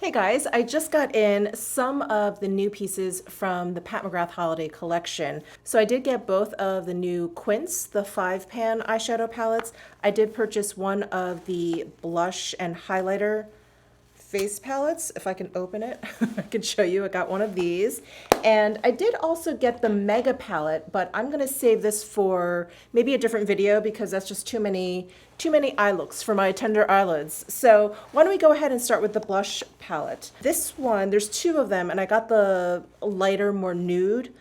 Hey guys, I just got in some of the new pieces from the Pat McGrath Holiday Collection. So I did get both of the new Quince, the 5-pan eyeshadow palettes. I did purchase one of the blush and highlighter face palettes. If I can open it, I can show you. I got one of these. And I did also get the Mega palette, but I'm gonna save this for maybe a different video because that's just too many eye looks for my tender eyelids. So why don't we go ahead and start with the blush palette. This one, there's two of them, and I got the lighter, more nude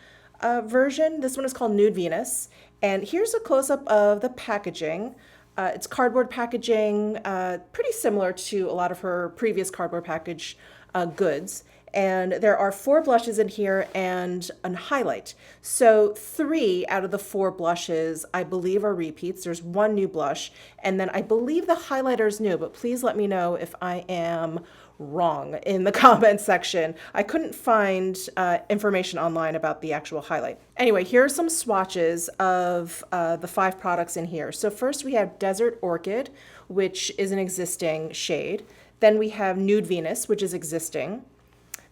version. This one is called Nude Venus. And here's a close-up of the packaging. It's cardboard packaging, pretty similar to a lot of her previous cardboard package goods. And there are 4 blushes in here and a highlight. So 3 out of the 4 blushes, I believe, are repeats. There's one new blush, and then I believe the highlighter is new, but please let me know if I am wrong in the comment section. I couldn't find information online about the actual highlight. Anyway, here are some swatches of the 5 products in here. So first we have Desert Orchid, which is an existing shade. Then we have Nude Venus, which is existing.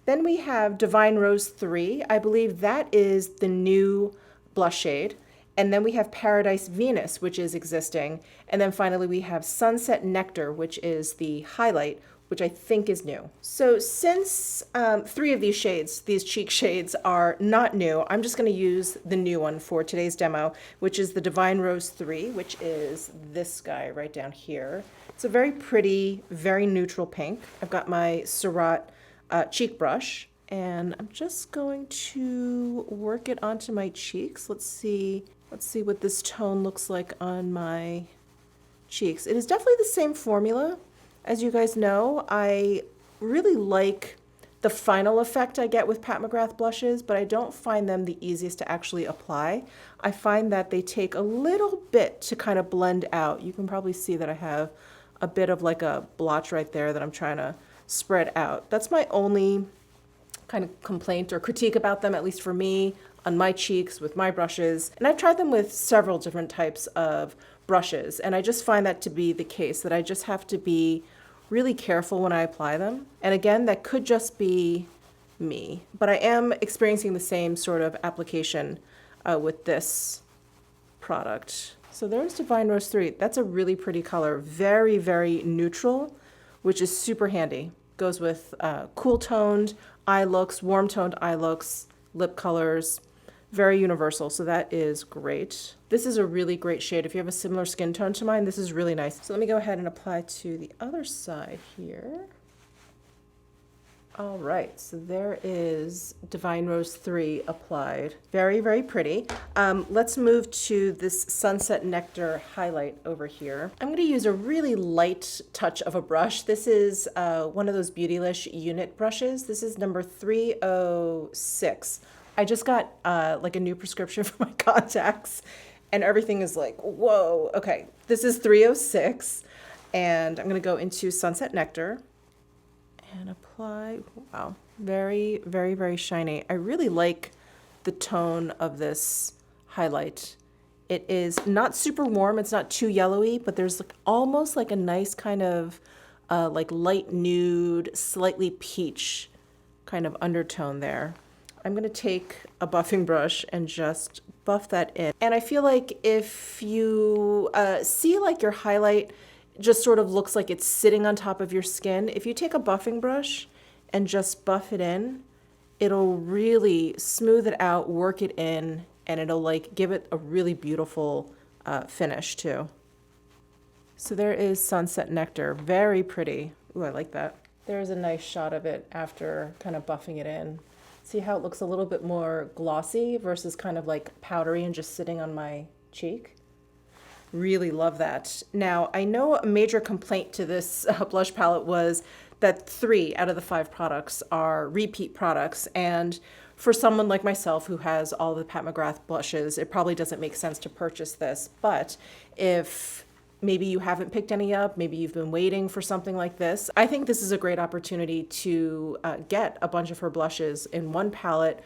Then we have Divine Rose 3. I believe that is the new blush shade. And then we have Paradise Venus, which is existing. And then finally we have Sunset Nectar, which is the highlight, which I think is new. So since 3 of these shades, these cheek shades, are not new, I'm just gonna use the new one for today's demo, which is the Divine Rose 3, which is this guy right down here. It's a very pretty, very neutral pink. I've got my Surratt cheek brush, and I'm just going to work it onto my cheeks. Let's see what this tone looks like on my cheeks. It is definitely the same formula. As you guys know, I really like the final effect I get with Pat McGrath blushes, but I don't find them the easiest to actually apply. I find that they take a little bit to kind of blend out. You can probably see that I have a bit of like a blotch right there that I'm trying to spread out. That's my only kind of complaint or critique about them, at least for me, on my cheeks with my brushes. And I've tried them with several different types of brushes, and I just find that to be the case, that I just have to be really careful when I apply them. And again, that could just be me, but I am experiencing the same sort of application with this product. So there's Divine Rose 3. That's a really pretty color. Very, very neutral, which is super handy. Goes with cool toned eye looks, warm toned eye looks, lip colors. Very universal, so that is great. This is a really great shade. If you have a similar skin tone to mine, this is really nice. So let me go ahead and apply to the other side here. All right, so there is Divine Rose 3 applied. Very, very pretty. Let's move to this Sunset Nectar highlight over here. I'm gonna use a really light touch of a brush. This is one of those Beautylish unit brushes. This is number 306. I just got like a new prescription for my contacts, and everything is like, whoa. Okay, this is 306, and I'm gonna go into Sunset Nectar and apply. Wow, very, very, very shiny. I really like the tone of this highlight. It is not super warm, it's not too yellowy, but there's like almost like a nice kind of like light nude, slightly peach kind of undertone there. I'm gonna take a buffing brush and just buff that in. And I feel like if you see like your highlight just sort of looks like it's sitting on top of your skin, if you take a buffing brush and just buff it in, it'll really smooth it out, work it in, and it'll like give it a really beautiful finish too. So there is Sunset Nectar, very pretty. Ooh, I like that. There's a nice shot of it after kind of buffing it in. See how it looks a little bit more glossy versus kind of like powdery and just sitting on my cheek? Really love that. Now, I know a major complaint to this blush palette was that 3 out of the 5 products are repeat products. And for someone like myself who has all the Pat McGrath blushes, it probably doesn't make sense to purchase this. But if maybe you haven't picked any up, maybe you've been waiting for something like this, I think this is a great opportunity to get a bunch of her blushes in one palette,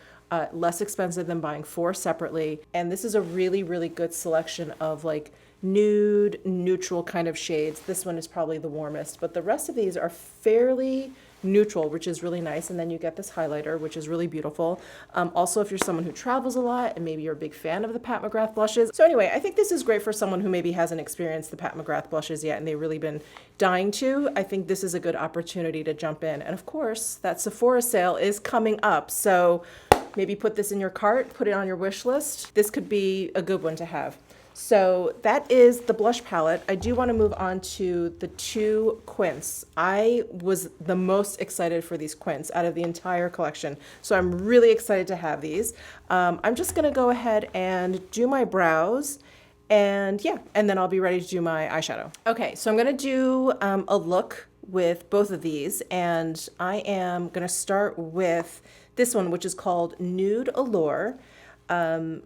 less expensive than buying 4 separately. And this is a really, really good selection of like nude, neutral kind of shades. This one is probably the warmest, but the rest of these are fairly neutral, which is really nice. And then you get this highlighter, which is really beautiful. Also, if you're someone who travels a lot and maybe you're a big fan of the Pat McGrath blushes. So anyway, I think this is great for someone who maybe hasn't experienced the Pat McGrath blushes yet and they've really been dying to. I think this is a good opportunity to jump in. And of course, that Sephora sale is coming up. So maybe put this in your cart, put it on your wish list. This could be a good one to have. So that is the blush palette. I do want to move on to the two quints. I was the most excited for these quints out of the entire collection. So I'm really excited to have these. I'm just going to go ahead and do my brows and yeah, and then I'll be ready to do my eyeshadow. Okay, so I'm going to do a look with both of these, and I am going to start with this one, which is called Nude Allure.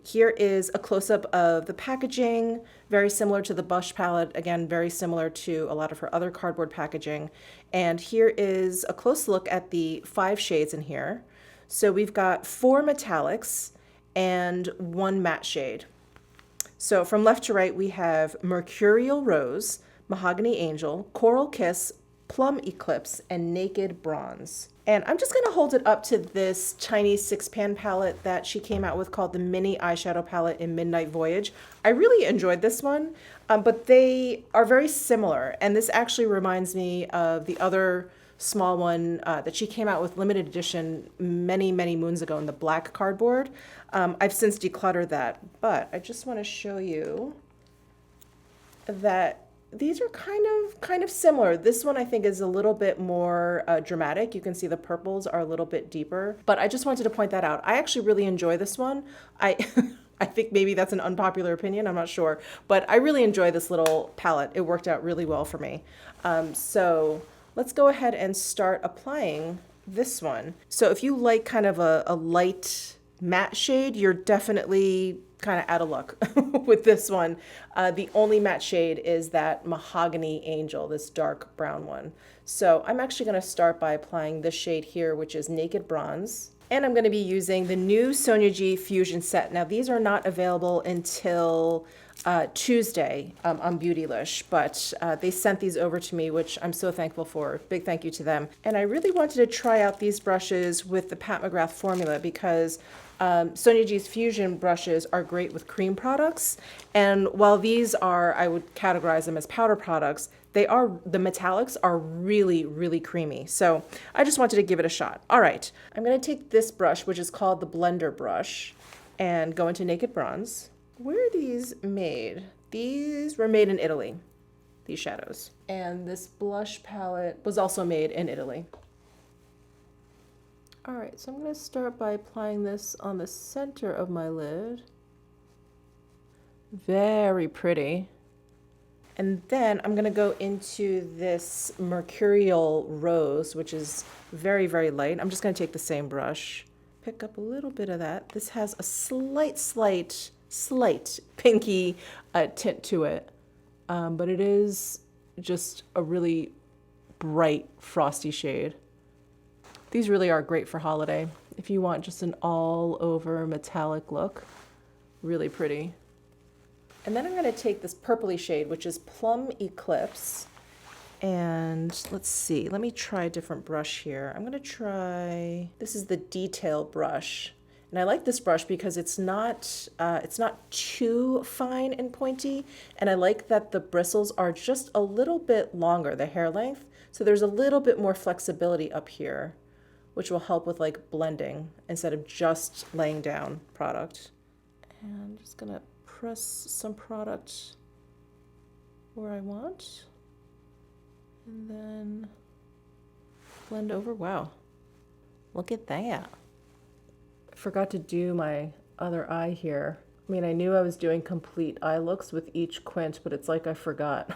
Here is a close-up of the packaging, very similar to the blush palette, again, very similar to a lot of her other cardboard packaging. And here is a close look at the 5 shades in here. So we've got 4 metallics and 1 matte shade. So from left to right, we have Mercurial Rose, Mahogany Angel, Coral Kiss, Plum Eclipse, and Naked Bronze. And I'm just gonna hold it up to this Chinese 6-pan palette that she came out with called the Mini Eyeshadow Palette in Midnight Voyage. I really enjoyed this one, but they are very similar. And this actually reminds me of the other small one that she came out with limited edition many, many moons ago in the black cardboard. I've since decluttered that, but I just wanna show you that these are kind of similar. This one I think is a little bit more dramatic. You can see the purples are a little bit deeper, but I just wanted to point that out. I actually really enjoy this one. I I think maybe that's an unpopular opinion, I'm not sure, but I really enjoy this little palette. It worked out really well for me. So let's go ahead and start applying this one. So if you like kind of a light matte shade, you're definitely kind of out of luck with this one. The only matte shade is that Mahogany Angel, this dark brown one. So I'm actually going to start by applying this shade here, which is Naked Bronze. And I'm going to be using the new Sonia G Fusion set. Now these are not available until Tuesday on Beautylish, but they sent these over to me, which I'm so thankful for. Big thank you to them. And I really wanted to try out these brushes with the Pat McGrath formula because Sonia G's Fusion brushes are great with cream products. And while these are, I would categorize them as powder products, the metallics are really, really creamy. So I just wanted to give it a shot. All right, I'm gonna take this brush, which is called the Blender brush, and go into Naked Bronze. Where are these made? These were made in Italy, these shadows. And this blush palette was also made in Italy. All right, so I'm going to start by applying this on the center of my lid. Very pretty. And then I'm going to go into this Mercurial Rose, which is very, very light. I'm just going to take the same brush, pick up a little bit of that. This has a slight pinky tint to it, but it is just a really bright, frosty shade. These really are great for holiday. If you want just an all-over metallic look, really pretty. And then I'm going to take this purpley shade, which is Plum Eclipse. And let's see, let me try a different brush here. I'm going to try, this is the Detail brush. And I like this brush because it's not too fine and pointy. And I like that the bristles are just a little bit longer, the hair length. So there's a little bit more flexibility up here, which will help with like blending instead of just laying down product. And I'm just gonna press some product where I want and then blend over. Wow, look at that. I forgot to do my other eye here. I mean, I knew I was doing complete eye looks with each quint, but it's like I forgot.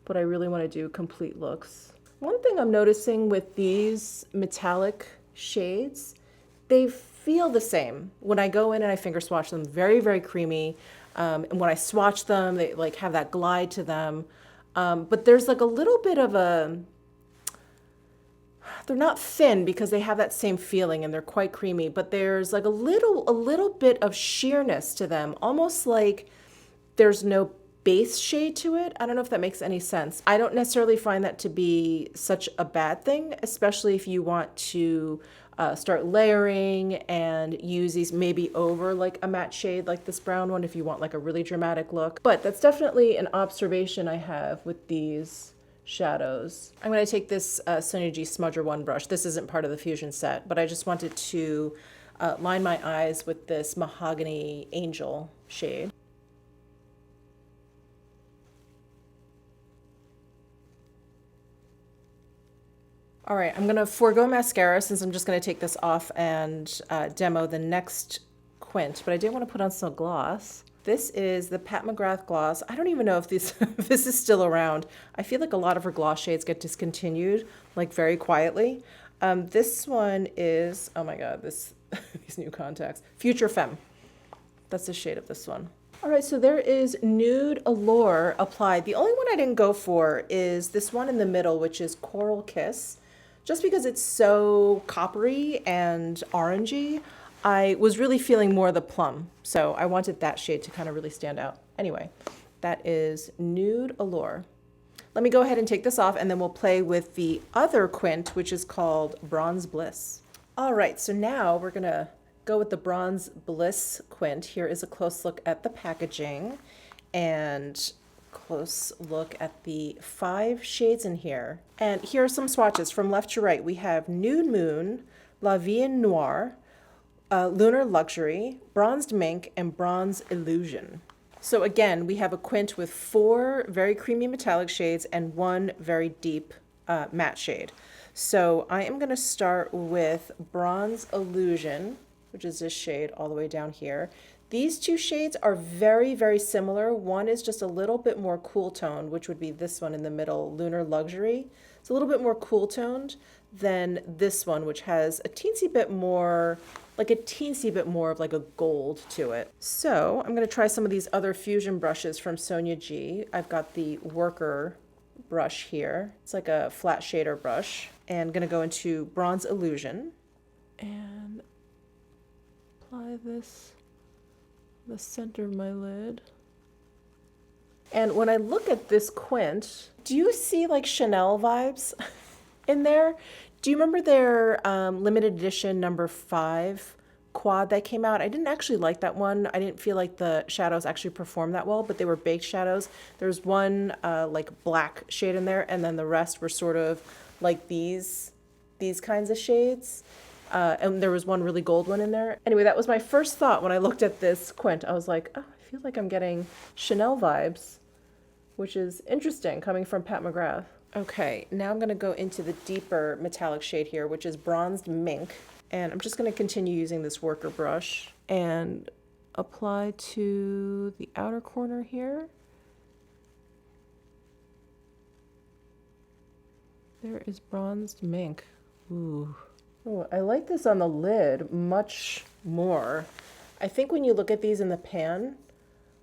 But I really want to do complete looks. One thing I'm noticing with these metallic shades, they feel the same. When I go in and I finger swatch them, very, very creamy. And when I swatch them, they like have that glide to them. But there's like a little bit of they're not thin because they have that same feeling and they're quite creamy, but there's like a little bit of sheerness to them, almost like there's no base shade to it. I don't know if that makes any sense. I don't necessarily find that to be such a bad thing, especially if you want to start layering and use these maybe over like a matte shade like this brown one if you want like a really dramatic look. But that's definitely an observation I have with these shadows. I'm going to take this Sonia G Smudger 1 brush. This isn't part of the Fusion set, but I just wanted to line my eyes with this Mahogany Angel shade. All right, I'm gonna forego mascara since I'm just gonna take this off and demo the next quint, but I did want to put on some gloss. This is the Pat McGrath gloss. I don't even know if this this is still around. I feel like a lot of her gloss shades get discontinued, like very quietly. This one is, oh my God, this these new contacts. Future Femme. That's the shade of this one. All right, so there is Nude Allure applied. The only one I didn't go for is this one in the middle, which is Coral Kiss. Just because it's so coppery and orangey, I was really feeling more of the plum. So I wanted that shade to kind of really stand out. Anyway, that is Nude Allure. Let me go ahead and take this off and then we'll play with the other quint, which is called Bronze Bliss. All right, so now we're gonna go with the Bronze Bliss quint. Here is a close look at the packaging and close look at the 5 shades in here. And here are some swatches from left to right. We have Nude Moon, La Vie Noire, Lunar Luxury, Bronzed Mink, and Bronze Illusion. So again, we have a quint with 4 very creamy metallic shades and 1 very deep matte shade. So I am gonna start with Bronze Illusion, which is this shade all the way down here. These 2 shades are very, very similar. One is just a little bit more cool toned, which would be this one in the middle, Lunar Luxury. It's a little bit more cool toned than this one, which has a teensy bit more, of like a gold to it. So I'm gonna try some of these other fusion brushes from Sonia G. I've got the Worker brush here. It's like a flat shader brush. And gonna go into Bronze Illusion and apply this the center of my lid. And when I look at this quint, do you see like Chanel vibes in there? Do you remember their limited edition number 5 quad that came out? I didn't actually like that one. I didn't feel like the shadows actually performed that well, but they were baked shadows. There's one like black shade in there, and then the rest were sort of like these kinds of shades. And there was one really gold one in there. Anyway, that was my first thought when I looked at this quint. I was like, oh, I feel like I'm getting Chanel vibes, which is interesting coming from Pat McGrath. Okay, now I'm gonna go into the deeper metallic shade here, which is Bronzed Mink. And I'm just gonna continue using this Worker brush and apply to the outer corner here. There is Bronzed Mink. Ooh. Oh, I like this on the lid much more. I think when you look at these in the pan,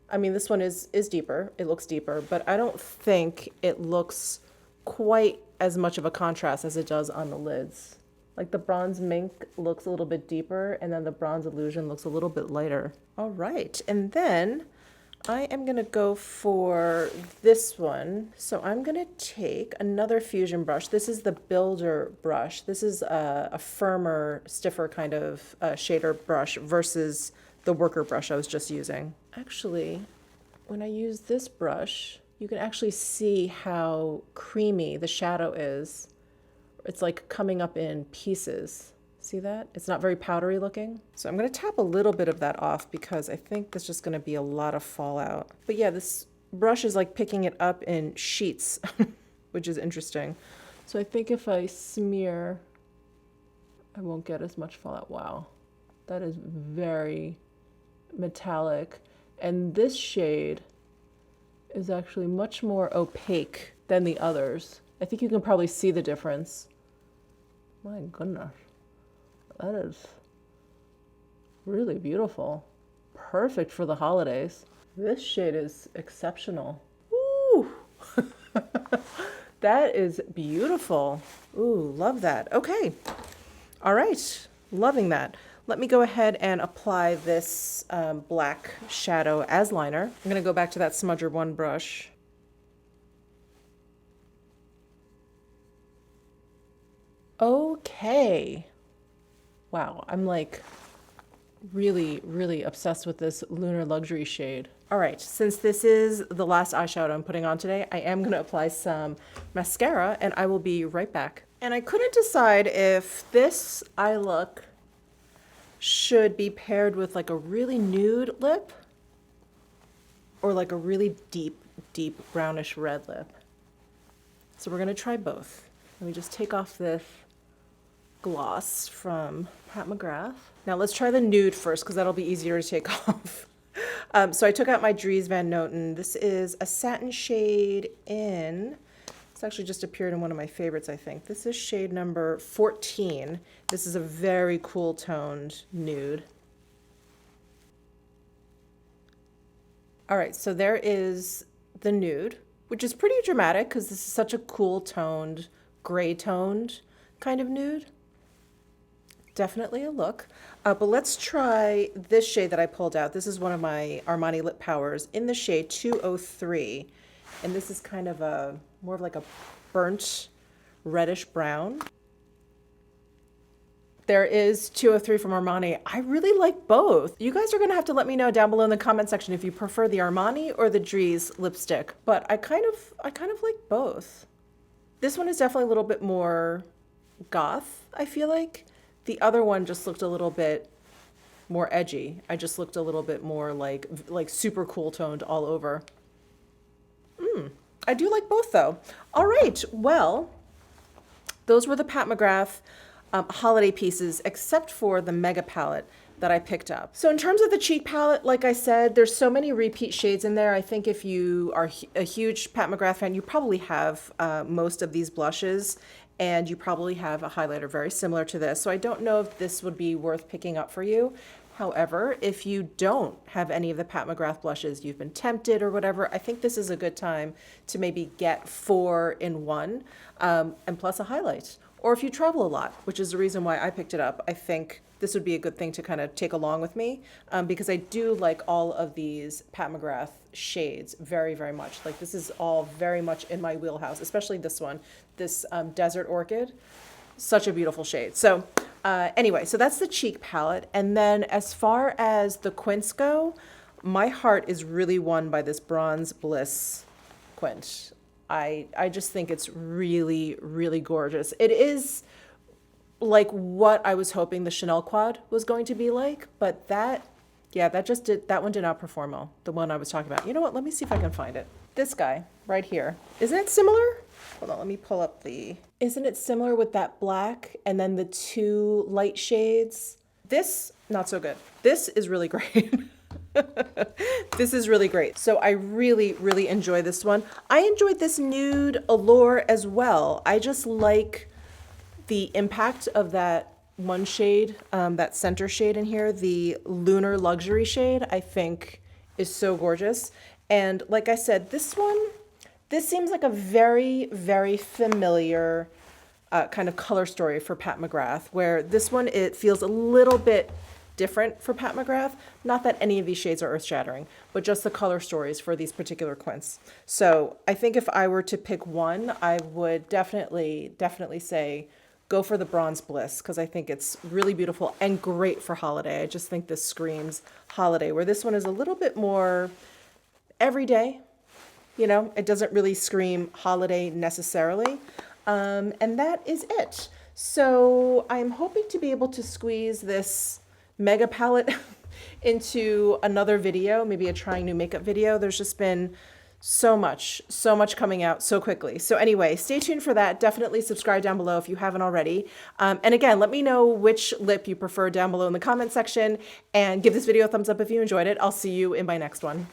I mean, this one is deeper. It looks deeper, but I don't think it looks quite as much of a contrast as it does on the lids. Like the Bronze Mink looks a little bit deeper, and then the Bronze Illusion looks a little bit lighter. All right, and then I am gonna go for this one. So I'm gonna take another fusion brush. This is the Builder brush. This is a firmer, stiffer kind of shader brush versus the Worker brush I was just using. Actually, when I use this brush, you can actually see how creamy the shadow is. It's like coming up in pieces. See that? It's not very powdery looking. So I'm gonna tap a little bit of that off because I think there's just gonna be a lot of fallout. But yeah, this brush is like picking it up in sheets, which is interesting. So I think if I smear, I won't get as much fallout. Wow, that is very metallic. And this shade is actually much more opaque than the others. I think you can probably see the difference. My goodness. That is really beautiful. Perfect for the holidays. This shade is exceptional. Ooh, that is beautiful. Ooh, love that. Okay, all right, loving that. let me go ahead and apply this black shadow as liner. I'm gonna go back to that Smudger 1 brush. Okay. Wow, I'm like really, really obsessed with this Lunar Luxury shade. All right, since this is the last eyeshadow I'm putting on today, I am gonna apply some mascara and I will be right back. And I couldn't decide if this eye look should be paired with like a really nude lip or like a really deep, deep brownish red lip. So we're gonna try both. Let me just take off this gloss from Pat McGrath. Now let's try the nude first because that'll be easier to take off. So I took out my Dries Van Noten. This is a satin shade in, it's actually just appeared in one of my favorites, I think. This is shade number 14. This is a very cool toned nude. All right, so there is the nude, which is pretty dramatic because this is such a cool toned, gray toned kind of nude. Definitely a look. But let's try this shade that I pulled out. This is one of my Armani Lip Powers in the shade 203. And this is kind of a, more of like a burnt reddish brown. There is 203 from Armani. I really like both. You guys are gonna have to let me know down below in the comment section if you prefer the Armani or the Dries lipstick. But I kind of like both. This one is definitely a little bit more goth, I feel like. The other one just looked a little bit more edgy. I just looked a little bit more like super cool toned all over. I do like both though. All right, well, those were the Pat McGrath holiday pieces, except for the Mega palette that I picked up. So in terms of the cheek palette, like I said, there's so many repeat shades in there. I think if you are a huge Pat McGrath fan, you probably have most of these blushes, and you probably have a highlighter very similar to this. So I don't know if this would be worth picking up for you. However, if you don't have any of the Pat McGrath blushes, you've been tempted or whatever, I think this is a good time to maybe get 4 in 1 and plus a highlight. Or if you travel a lot, which is the reason why I picked it up, I think this would be a good thing to kind of take along with me because I do like all of these Pat McGrath shades very, very much. Like this is all very much in my wheelhouse, especially this one, this Desert Orchid. Such a beautiful shade. So anyway, so that's the cheek palette. And then as far as the quints go, my heart is really won by this Bronze Bliss quint. I just think it's really, really gorgeous. It is like what I was hoping the Chanel Quad was going to be like, but that one did not perform well, the one I was talking about. You know what, let me see if I can find it. This guy right here, isn't it similar? Hold on, let me pull up isn't it similar with that black and then the 2 light shades? This, not so good. This is really great. This is really great. So I really, really enjoy this one. I enjoyed this nude Allure as well. I just like the impact of that one shade, that center shade in here, the Lunar Luxury shade, I think is so gorgeous. And like I said, this seems like a very, very familiar kind of color story for Pat McGrath, where this one, it feels a little bit different for Pat McGrath. Not that any of these shades are earth-shattering, but just the color stories for these particular quints. So I think if I were to pick one, I would definitely say go for the Bronze Bliss, because I think it's really beautiful and great for holiday. I just think this screams holiday, where this one is a little bit more everyday. You know, it doesn't really scream holiday necessarily. And that is it. So I'm hoping to be able to squeeze this Mega palette into another video, maybe a trying new makeup video. There's just been so much coming out so quickly. So anyway, stay tuned for that. Definitely subscribe down below if you haven't already. And again, let me know which lip you prefer down below in the comment section, and give this video a thumbs up if you enjoyed it. I'll see you in my next one.